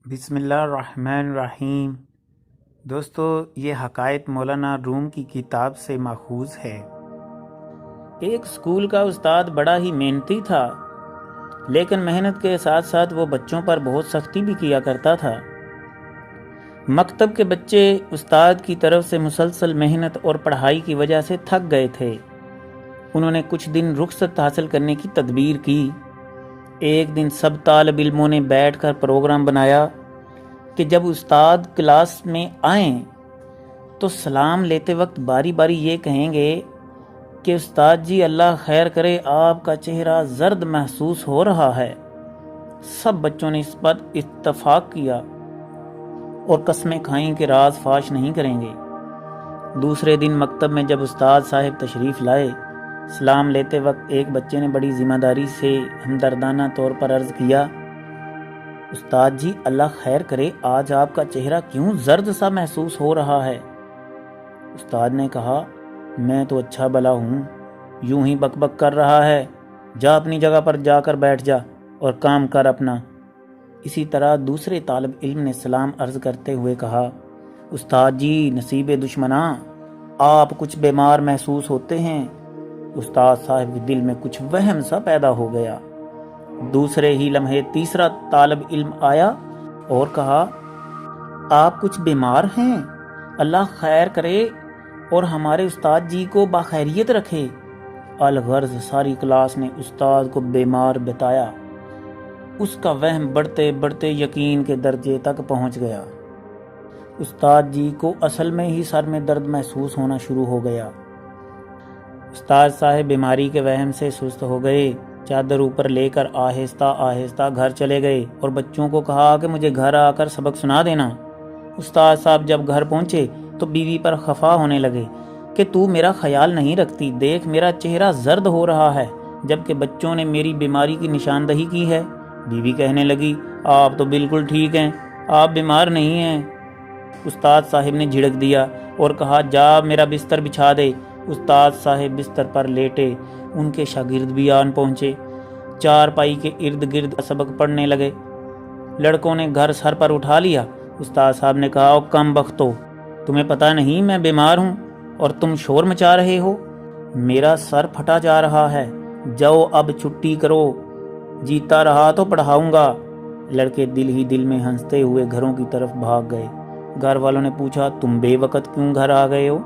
بسم اللہ الرحمن الرحیم۔ دوستو، یہ حکایت مولانا روم کی کتاب سے ماخوذ ہے۔ ایک اسکول کا استاد بڑا ہی محنتی تھا، لیکن محنت کے ساتھ ساتھ وہ بچوں پر بہت سختی بھی کیا کرتا تھا۔ مکتب کے بچے استاد کی طرف سے مسلسل محنت اور پڑھائی کی وجہ سے تھک گئے تھے۔ انہوں نے کچھ دن رخصت حاصل کرنے کی تدبیر کی۔ ایک دن سب طالب علموں نے بیٹھ کر پروگرام بنایا کہ جب استاد کلاس میں آئیں تو سلام لیتے وقت باری باری یہ کہیں گے کہ استاد جی اللہ خیر کرے، آپ کا چہرہ زرد محسوس ہو رہا ہے۔ سب بچوں نے اس پر اتفاق کیا اور قسمیں کھائیں کہ راز فاش نہیں کریں گے۔ دوسرے دن مکتب میں جب استاد صاحب تشریف لائے، سلام لیتے وقت ایک بچے نے بڑی ذمہ داری سے ہمدردانہ طور پر عرض کیا، استاد جی اللہ خیر کرے، آج آپ کا چہرہ کیوں زرد سا محسوس ہو رہا ہے؟ استاد نے کہا، میں تو اچھا بھلا ہوں، یوں ہی بک بک کر رہا ہے، جا اپنی جگہ پر جا کر بیٹھ جا اور کام کر اپنا۔ اسی طرح دوسرے طالب علم نے سلام عرض کرتے ہوئے کہا، استاد جی نصیب دشمناں، آپ کچھ بیمار محسوس ہوتے ہیں۔ استاد صاحب کے دل میں کچھ وہم سا پیدا ہو گیا۔ دوسرے ہی لمحے تیسرا طالب علم آیا اور کہا، آپ کچھ بیمار ہیں، اللہ خیر کرے اور ہمارے استاد جی کو باخیریت رکھے۔ الغرض ساری کلاس نے استاد کو بیمار بتایا۔ اس کا وہم بڑھتے بڑھتے یقین کے درجے تک پہنچ گیا۔ استاد جی کو اصل میں ہی سر میں درد محسوس ہونا شروع ہو گیا۔ استاد صاحب بیماری کے وہم سے سست ہو گئے، چادر اوپر لے کر آہستہ آہستہ گھر چلے گئے اور بچوں کو کہا کہ مجھے گھر آ کر سبق سنا دینا۔ استاد صاحب جب گھر پہنچے تو بیوی پر خفا ہونے لگے کہ تو میرا خیال نہیں رکھتی، دیکھ میرا چہرہ زرد ہو رہا ہے، جبکہ بچوں نے میری بیماری کی نشاندہی کی ہے۔ بیوی کہنے لگی، آپ تو بالکل ٹھیک ہیں، آپ بیمار نہیں ہیں۔ استاد صاحب نے جھڑک دیا اور کہا، جا میرا بستر بچھا دے۔ استاد صاحب بستر پر لیٹے، ان کے شاگرد بھی آن پہنچے، چارپائی کے ارد گرد سبق پڑھنے لگے۔ لڑکوں نے گھر سر پر اٹھا لیا۔ استاد صاحب نے کہا، او کم بختو، تمہیں پتہ نہیں میں بیمار ہوں اور تم شور مچا رہے ہو؟ میرا سر پھٹا جا رہا ہے، جاؤ اب چھٹی کرو، جیتا رہا تو پڑھاؤں گا۔ لڑکے دل ہی دل میں ہنستے ہوئے گھروں کی طرف بھاگ گئے۔ گھر والوں نے پوچھا، تم بے وقت کیوں گھر آ گئے ہو؟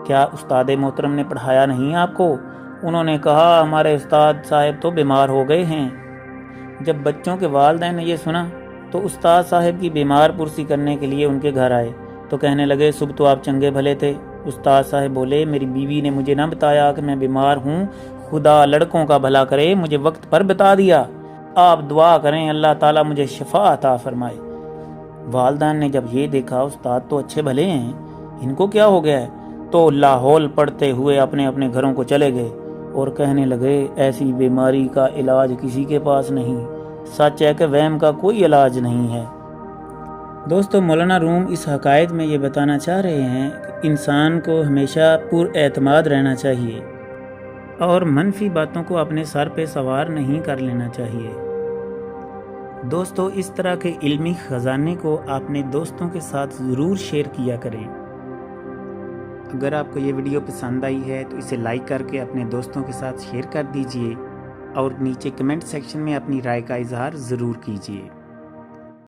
کیا استاد محترم نے پڑھایا نہیں آپ کو؟ انہوں نے کہا، ہمارے استاد صاحب تو بیمار ہو گئے ہیں۔ جب بچوں کے والدین نے یہ سنا تو استاد صاحب کی بیمار پرسی کرنے کے لیے ان کے گھر آئے تو کہنے لگے، صبح تو آپ چنگے بھلے تھے۔ استاد صاحب بولے، میری بیوی نے مجھے نہ بتایا کہ میں بیمار ہوں، خدا لڑکوں کا بھلا کرے مجھے وقت پر بتا دیا۔ آپ دعا کریں اللہ تعالیٰ مجھے شفا عطا فرمائے۔ والدین نے جب یہ دیکھا استاد تو اچھے بھلے ہیں، ان کو کیا ہو گیا ہے، تو لاہول پڑھتے ہوئے اپنے اپنے گھروں کو چلے گئے اور کہنے لگے، ایسی بیماری کا علاج کسی کے پاس نہیں، سچ ہے کہ وہم کا کوئی علاج نہیں ہے۔ دوستو، مولانا روم اس حکایت میں یہ بتانا چاہ رہے ہیں کہ انسان کو ہمیشہ پر اعتماد رہنا چاہیے اور منفی باتوں کو اپنے سر پہ سوار نہیں کر لینا چاہیے۔ دوستو، اس طرح کے علمی خزانے کو اپنے دوستوں کے ساتھ ضرور شیئر کیا کریں۔ اگر آپ کو یہ ویڈیو پسند آئی ہے تو اسے لائک کر کے اپنے دوستوں کے ساتھ شیئر کر دیجئے اور نیچے کمنٹ سیکشن میں اپنی رائے کا اظہار ضرور کیجئے۔